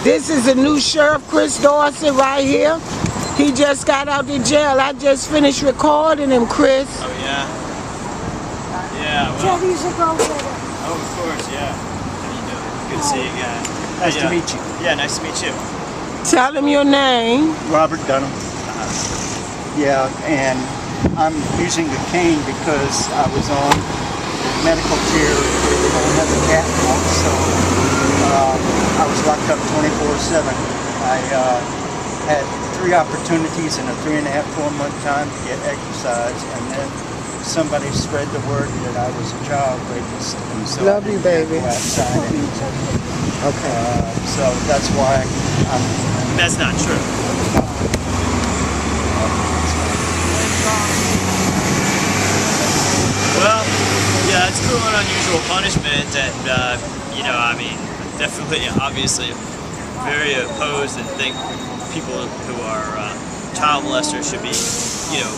This is the new sheriff, Chris Dorsey, right here. He just got out of jail. I just finished recording him, Chris. Oh, yeah? Yeah, well. Jetty's a go-getter. Oh, of course, yeah. How you doing? Good to see you again. Nice to meet you. Yeah, nice to meet you. Tell him your name. Robert Dunham. Yeah, and I'm using the cane because I was on medical care. They don't have a cat now, so I was locked up 24/7. I had 3 opportunities in a 3.5, 4-month time to get exercise, and then somebody spread the word that I was a child rapist. And so Love you, baby. Okay. So that's why I'm. That's not true. Well, yeah, it's cruel and unusual punishment, and you know, I mean, definitely, obviously, very opposed and think people who are child molesters should be, you know,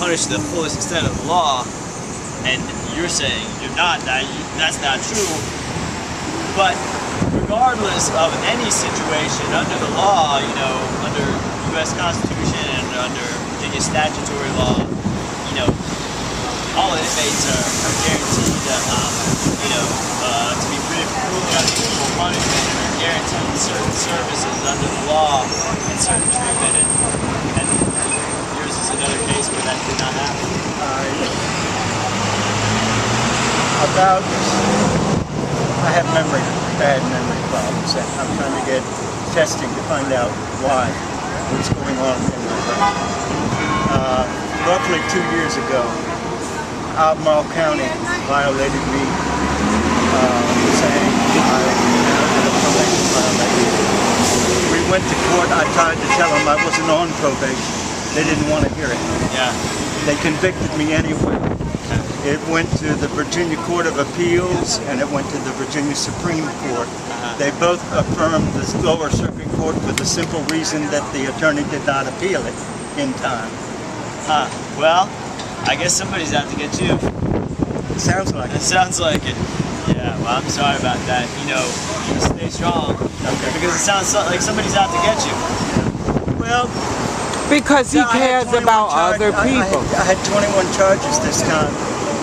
punished to the fullest extent of the law. And you're saying you're not. That's not true. But regardless of any situation under the law, you know, under U.S. Constitution and under Virginia statutory law, you know, all inmates are guaranteed, you know, to be free from cruel and unusual punishment, and are guaranteed certain services under the law and certain treatment. And yours is another case where that did not happen. I have bad memory problems, and I'm trying to get testing to find out what's going on in my brain. Roughly 2 years ago, Albemarle County violated me, saying I had a probation violation. We went to court. I tried to tell them I wasn't on probation. They didn't want to hear it. Yeah. They convicted me anyway. It went to the Virginia Court of Appeals, and it went to the Virginia Supreme Court. They both affirmed the lower circuit court for the simple reason that the attorney did not appeal it in time. Huh. Well, I guess somebody's out to get you. It sounds like it. It sounds like it. Yeah, well, I'm sorry about that. You know, you stay strong. Okay. Because it sounds like somebody's out to get you. Well, Because he cares about other people. I had 21 charges this time.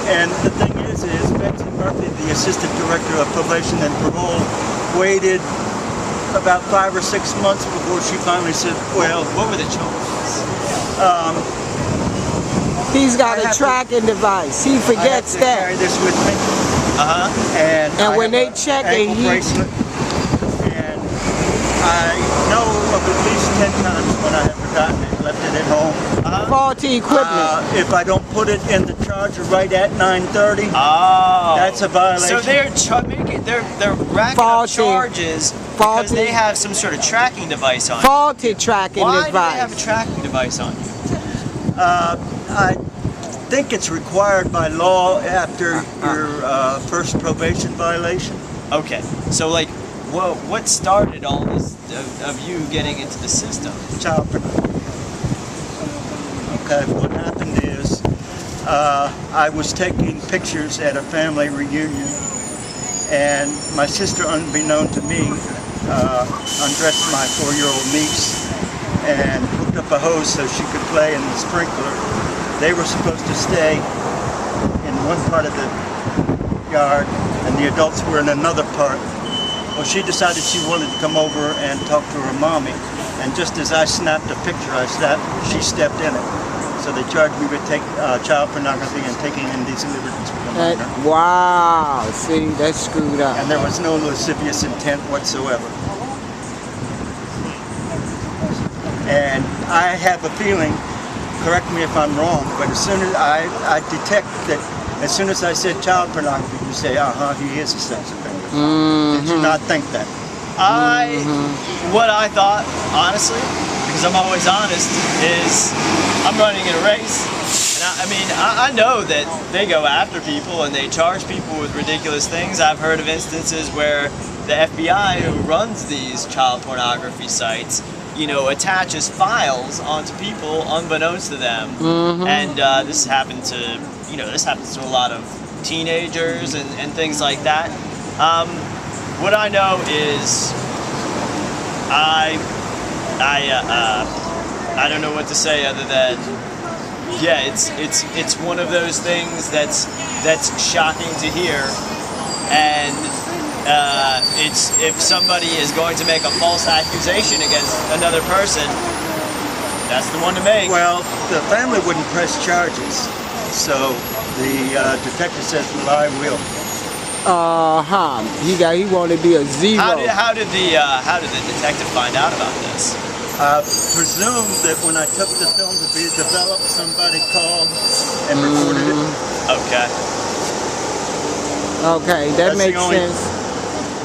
And the thing is Betsy Murphy, the Assistant Director of Probation and Parole, waited about 5 or 6 months before she finally said, well, What were the charges? He's got a tracking device. He forgets I have to carry that. this with me. And when I they have check an it, ankle bracelet. And I know of at least 10 times when I have forgotten it, left it at home. Faulty equipment. If I don't put it in the charger right at 9:30, that's a violation. So they're racking up charges because they have some sort of tracking device on you. Faulty tracking Why device. do they have a tracking device on you? I think it's required by law after your first probation violation. Okay, so like, what started all this of you getting into the system? Child pornography. Okay, what happened is I was taking pictures at a family reunion, and my sister, unbeknown to me, undressed my 4-year-old niece and hooked up a hose so she could play in the sprinkler. They were supposed to stay in one part of the yard, and the adults were in another part. Well, she decided she wanted to come over and talk to her mommy, and just as I snapped a picture, she stepped in it. So they charged me with child pornography and taking indecent liberties with a minor. Wow, see, that's screwed up. And there was no lascivious intent whatsoever. And I have a feeling, correct me if I'm wrong, but as soon as I detect that, as soon as I said child pornography, you say, he is a sex offender. Did you not think that? What I thought, honestly, because I'm always honest, is I'm running in a race. And I know that they go after people and they charge people with ridiculous things. I've heard of instances where the FBI, who runs these child pornography sites, you know, attaches files onto people unbeknownst to them. And this happens to a lot of teenagers and things like that. What I know is I don't know what to say other than, yeah, it's one of those things that's shocking to hear, and it's, if somebody is going to make a false accusation against another person, that's the one to make. Well, the family wouldn't press charges, so the detective says, well, I will. He wanted to be a zero. How did the detective find out about this? I presume that when I took the film to be developed, somebody called and recorded it. Okay. Okay, that makes sense.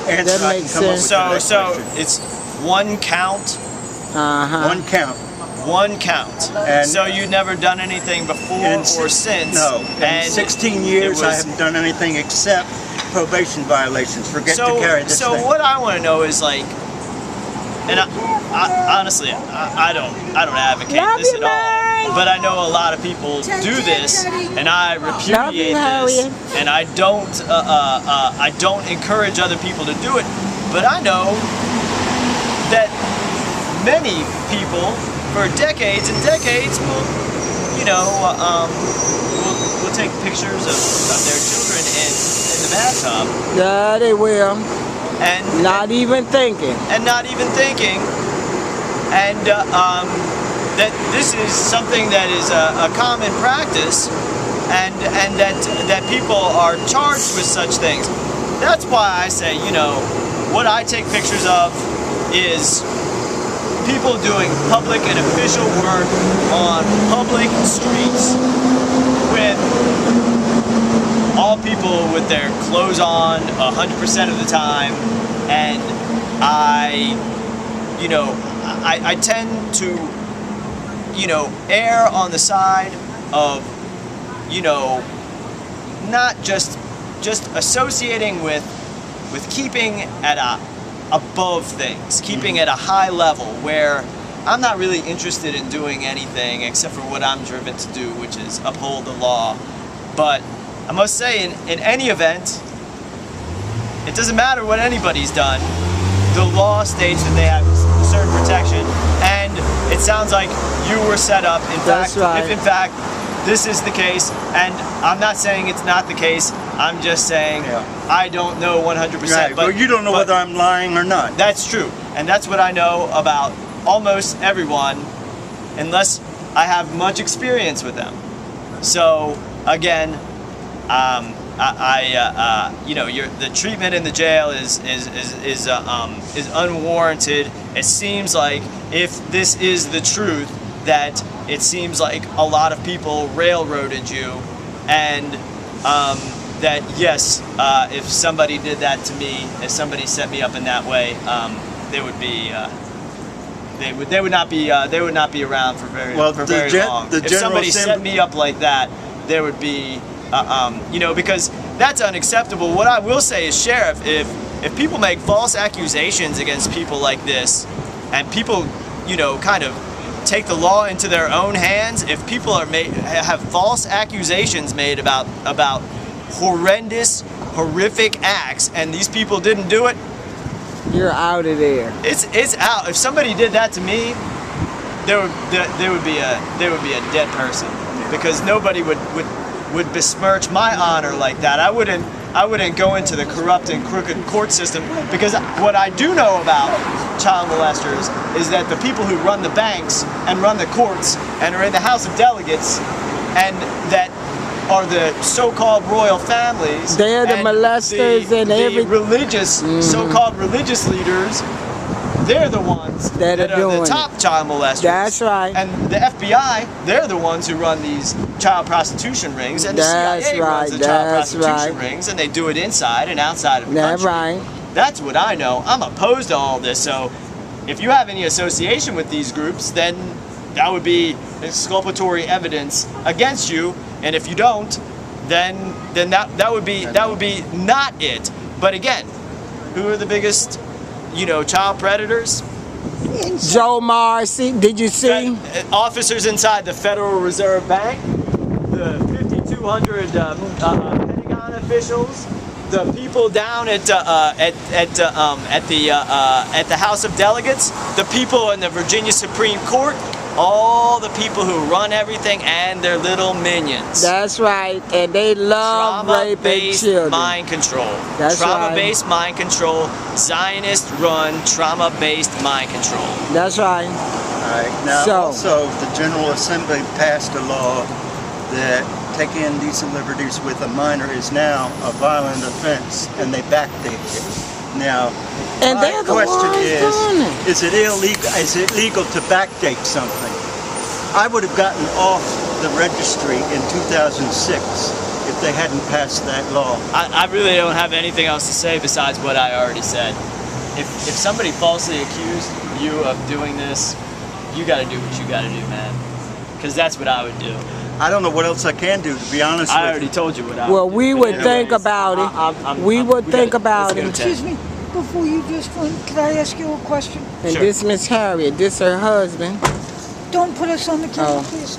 That makes sense. So it's one count. One count. One count. And so you've never done anything before or since? No. In and 16 years, I haven't done anything except probation violations. Forget to carry this thing. So what I want to know is, like, and I honestly, I don't advocate this at all. But I know a lot of people do this, and I repudiate this, and I don't encourage other people to do it. But I know that many people, for decades and decades, will take pictures of their children in the bathtub. Yeah, they will. And not even thinking. And that this is something that is a common practice, and that people are charged with such things. That's why I say, what I take pictures of is people doing public and official work on public streets with all people with their clothes on 100% of the time, and I tend to, err on the side of, not just associating with keeping at above things, keeping at a high level where I'm not really interested in doing anything except for what I'm driven to do, which is uphold the law. But I must say, in any event, it doesn't matter what anybody's done. The law states that they have certain protection, and it sounds like you were set up. If in fact this is the case, and I'm not saying it's not the case, I'm just saying I don't know 100%. Right. But you don't know whether I'm lying or not. That's true, and that's what I know about almost everyone, unless I have much experience with them. So again, the treatment in the jail is unwarranted. It seems like, if this is the truth, that it seems like a lot of people railroaded you, and that yes, if somebody did that to me, if somebody set me up in that way, they would not be around for very long. If somebody set me up like that, there would be because that's unacceptable. What I will say is, Sheriff, if people make false accusations against people like this, and people, kind of take the law into their own hands, if people have false accusations made about horrendous, horrific acts, and these people didn't do it, you're out of there. It's out. If somebody did that to me, there would be a dead person, because nobody would besmirch my honor like that. I wouldn't go into the corrupt and crooked court system, because what I do know about child molesters is that the people who run the banks and run the courts and are in the House of Delegates, and that are the so-called royal families, they're the molesters and the religious, so-called religious leaders, they're the ones that are the top child molesters. That's right. And the FBI, they're the ones who run these child prostitution rings, and the CIA runs the child prostitution rings, and they do it inside and outside of the country. That's right. That's what I know. I'm opposed to all this, so if you have any association with these groups, then that would be exculpatory evidence against you, and if you don't, then that would be not it. But again, who are the biggest, child predators? Joe Marcy, did you see? Officers inside the Federal Reserve Bank, the 5,200 Pentagon officials, the people down at the House of Delegates, the people in the Virginia Supreme Court, all the people who run everything and their little minions. That's right, and they love raping Trauma-based children. mind control. That's Trauma-based mind control. Zionist-run trauma-based mind control. That's right. All right. Now, So- also, the General Assembly passed a law that taking indecent liberties with a minor is now a violent offense, and they backdate it. Now, And my they're the question ones doing it. is it illegal? Is it legal to backdate something? I would have gotten off the registry in 2006 if they hadn't passed that law. I really don't have anything else to say besides what I already said. If somebody falsely accused you of doing this, you got to do what you got to do, man. Because that's what I would do. I don't know what else I can do, to be honest I with already you. told you what I Well, would do. we But would anyways, think about it. We would think about it. Excuse me, before you just run, could I ask you a question? And Sure. this Miss Harriet, this her husband. Don't put us on the camera, Oh. please.